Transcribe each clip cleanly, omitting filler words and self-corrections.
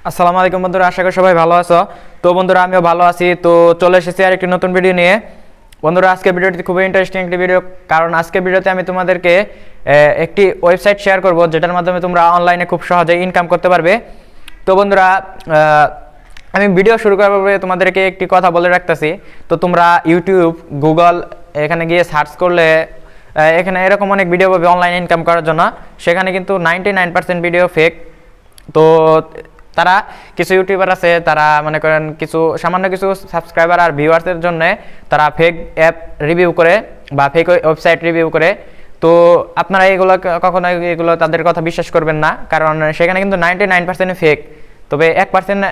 আসসালামু আলাইকুম বন্ধুরা, আশা করি সবাই ভালো আছো। তো বন্ধুরা, আমিও ভালো আছি। তো চলে এসেছি আর একটি নতুন ভিডিও নিয়ে। বন্ধুরা, আজকে ভিডিওটি খুবই ইন্টারেস্টিং একটি ভিডিও, কারণ আজকে ভিডিওতে আমি তোমাদেরকে একটি ওয়েবসাইট শেয়ার করব যেটার মাধ্যমে তোমরা অনলাইনে খুব সহজে ইনকাম করতে পারবে। তো বন্ধুরা, আমি ভিডিও শুরু করার পূর্বে তোমাদেরকে একটি কথা বলে রাখতেছি। তো তোমরা ইউটিউব, গুগল এখানে গিয়ে সার্চ করলে এখানে এরকম অনেক ভিডিও পাবে অনলাইন ইনকাম করার জন্য। সেখানে কিন্তু 99% ভিডিও ফেক। তো তারা কিছু ইউটিউবার আছে, তারা মনে করেন সামান্য কিছু সাবস্ক্রাইবার আর ভিউয়ার্সের জন্য তারা ফেক অ্যাপ রিভিউ করে বা ফেক ওয়েবসাইট রিভিউ করে। তো আপনারা এগুলো তাদের কথা বিশ্বাস করবেন না, কারণ সেখানে কিন্তু 99% ফেক। তবে 1%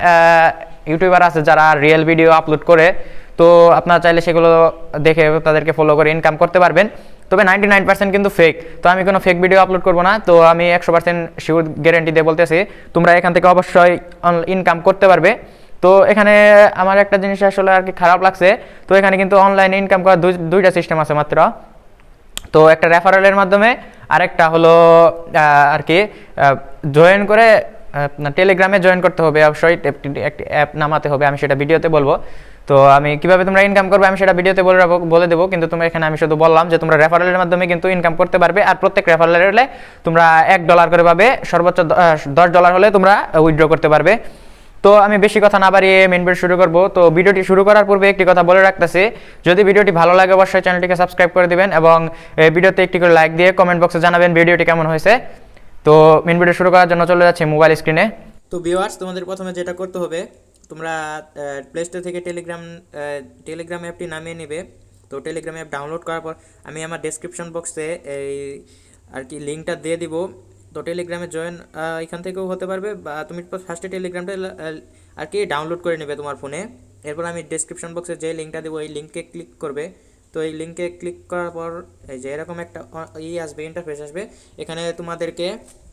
ইউটিউবার আছে যারা রিয়েল ভিডিও আপলোড করে। তো আপনারা চাইলে সেগুলো দেখে তাদেরকে ফলো করে ইনকাম করতে পারবেন। তবে 99% কিন্তু ফেক। তো আমি কোনো ফেক ভিডিও আপলোড করবো না। তো আমি 100% শিওর গ্যারেন্টি দিয়ে বলতেছি, তোমরা এখান থেকে অবশ্যই ইনকাম করতে পারবে। তো এখানে আমার একটা জিনিস আসলে আর কি খারাপ লাগছে। তো এখানে কিন্তু অনলাইনে ইনকাম করার দুইটা সিস্টেম আছে মাত্র। তো একটা রেফারেলের মাধ্যমে, আরেকটা হলো আর কি জয়েন করে টেলিগ্রামে জয়েন করতে হবে। অবশ্যই একটি অ্যাপ নামাতে হবে, আমি সেটা ভিডিওতে বলবো। তো আমি কিভাবে তোমরা ইনকাম করবে আমি সেটা ভিডিওতে বলে দেবো, কিন্তু তোমরা এখানে আমি শুধু বললাম যে তোমরা রেফারেলের মাধ্যমে কিন্তু ইনকাম করতে পারবে। আর প্রত্যেক রেফারেলে তোমরা $1 করে পাবে, সর্বোচ্চ $10 হলে তোমরা উইথড্র করতে পারবে। তো আমি বেশি কথা না বাড়িয়ে মেন ভিডিও শুরু করব। তো ভিডিওটি শুরু করার পূর্বে একটি কথা বলে রাখতেছি, যদি ভিডিওটি ভালো লাগে অবশ্যই চ্যানেলটিকে সাবস্ক্রাইব করে দিবেন এবং ভিডিওতে একটি করে লাইক দিয়ে কমেন্ট বক্সে জানাবেন ভিডিওটি কেমন হয়েছে। তো মেন ভিডিও শুরু করার জন্য চলে যাচ্ছি মোবাইল স্ক্রিনে। তো ভিউয়ার্স, তোমাদের প্রথমে যেটা করতে হবে, তোমরা প্লে স্টোর থেকে টেলিগ্রাম অ্যাপটি নামিয়ে নেবে। তো টেলিগ্রাম অ্যাপ ডাউনলোড করার পর আমি আমার ডেসক্রিপশন বক্সে এই আর কি লিঙ্কটা দিয়ে দিব। তো টেলিগ্রামে জয়েন এখান থেকেও হতে পারবে, বা তুমি ফার্স্টে টেলিগ্রামটা আর কি ডাউনলোড করে নেবে তোমার ফোনে। এরপর আমি ডেসক্রিপশন বক্সে যে লিঙ্কটা দেবো এই লিঙ্কে ক্লিক করবে। তো এই লিঙ্কে ক্লিক করার পর এই যে এরকম একটা আসবে, ইন্টারফেস আসবে। এখানে তোমাদেরকে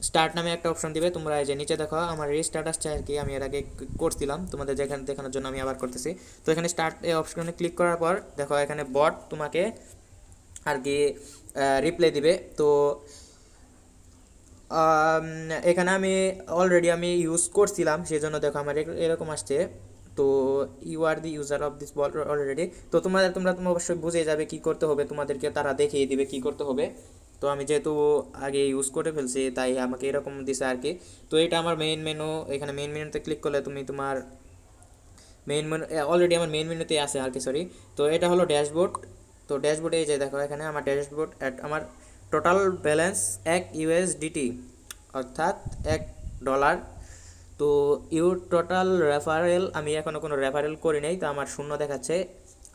স্টার্ট নামে একটা অপশন দিবে। তোমরা এই যে নিচে দেখো আমার রিস্টার্ট আসছে আর কি, আমি এর আগে করছিলাম তোমাদের যেখানে দেখানোর জন্য আমি আবার করতেছি। তো এখানে স্টার্ট এই অপশনে ক্লিক করার পর দেখো এখানে বট তোমাকে আর কি রিপ্লাই দিবে। তো এখানে আমি অলরেডি ইউজ করছিলাম, সেই জন্য দেখো আমার এরকম আসছে। তো you are the user of this bot already. তো তোমরা অবশ্যই বুঝে যাবে কি করতে হবে, তোমাদেরকে তারা দেখিয়ে দিবে কি করতে হবে। তো আমি যেহেতু আগে ইউজ করে ফেলছি তাই আমাকে এরকম দিছে আর কি। তো এটা আমার মেইন মেনু। এখানে মেইন মেনুতে ক্লিক করলে তুমি তোমার মেইন মেনু অলরেডি আমার মেইন মেনুতে আছে আর কি, সরি। তো এটা হলো ড্যাশবোর্ড। তো ড্যাশবোর্ডে এই যে দেখো এখানে আমার ড্যাশবোর্ড আমার টোটাল ব্যালেন্স $1 অর্থাৎ $1। তো টোটাল রেফারেল আমি এখনও কোনো রেফারেল করি নাই, তো আমার শূন্য দেখাচ্ছে।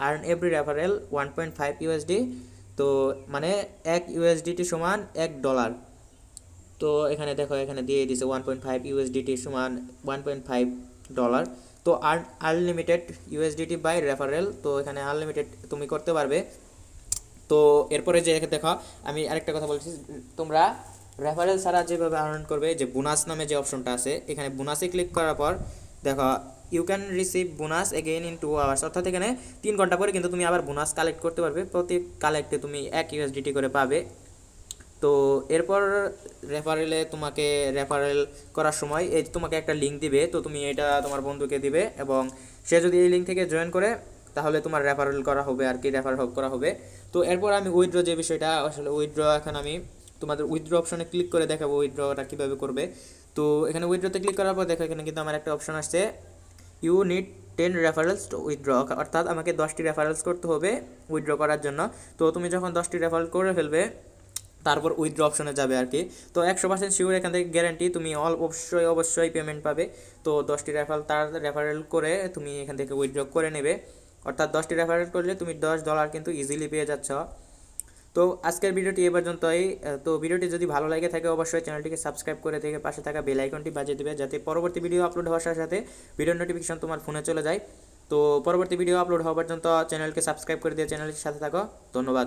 Earn every referral $1.5। তো মানে $1 সমান $1। তো এখানে দেখো এখানে দিয়ে দিছে $1.5 সমান $1.5। তো আনলিমিটেড USDT বাই রেফারেল। তো এখানে আনলিমিটেড তুমি করতে পারবে। তো এরপরে যে দেখো আমি আরেকটা কথা বলছি, তোমরা রেফারেল ছাড়া যেভাবে আর্ন করবে, যে বোনাস নামে যে অপশনটা আছে এখানে বোনাসে ক্লিক করার পর দেখো you can receive bonus again in 2 hours. অর্থাৎ এখানে 3 ঘন্টা পরে কিন্তু তুমি আবার বোনাস কালেক্ট করতে পারবে। প্রতি কালেক্টে তুমি $1 করে পাবে। তো এরপর রেফারেলে তোমাকে রেফারেল করার সময় এই তোমাকে একটা লিঙ্ক দিবে। তো তুমি এটা তোমার বন্ধুকে দিবে এবং সে যদি এই লিঙ্ক থেকে জয়েন করে তাহলে তোমার রেফারেল করা হবে আর কি, করা হবে। তো এরপর আমি উইথড্র যে বিষয়টা, আসলে উইথড্র এখন আমি তোমাদের উইথড্র অপশনে ক্লিক করে দেখাবো উইথড্রটা কীভাবে করবে। তো এখানে উইথড্রতে ক্লিক করার পর দেখো এখানে কিন্তু আমার একটা অপশন আসছে, you need 10 referrals to withdraw. অর্থাৎ আমাকে 10টি রেফারেলস করতে হবে উইথড্র করার জন্য। তো তুমি যখন 10টি রেফারেল করে ফেলবে তারপর উইথড্র অপশনে যাবে আর কি। তো 100% শিওর এখান থেকে গ্যারান্টি তুমি অবশ্যই পেমেন্ট পাবে। তো 10টি রেফারেল করে তুমি এখান থেকে উইথড্র করে নেবে। অর্থাৎ 10টি রেফারেল করলে তুমি $10 কিন্তু ইজিলি পেয়ে যাচ্ছ। তো আজকের ভিডিওটি এ পর্যন্তই। তো ভিডিওটি যদি ভালো লাগে থাকে অবশ্যই চ্যানেলটিকে সাবস্ক্রাইব করে থেকে পাশে থাকা বেল আইকনটি বাজিয়ে দেবে, যাতে পরবর্তী ভিডিও আপলোড হওয়ার সাথে সাথে ভিডিওর নোটিফিকেশন তোমার ফোনে চলে যায়। তো পরবর্তী ভিডিও আপলোড হওয়া পর্যন্ত চ্যানেলকে সাবস্ক্রাইব করে দিয়ে চ্যানেলের সাথে থাকো। ধন্যবাদ।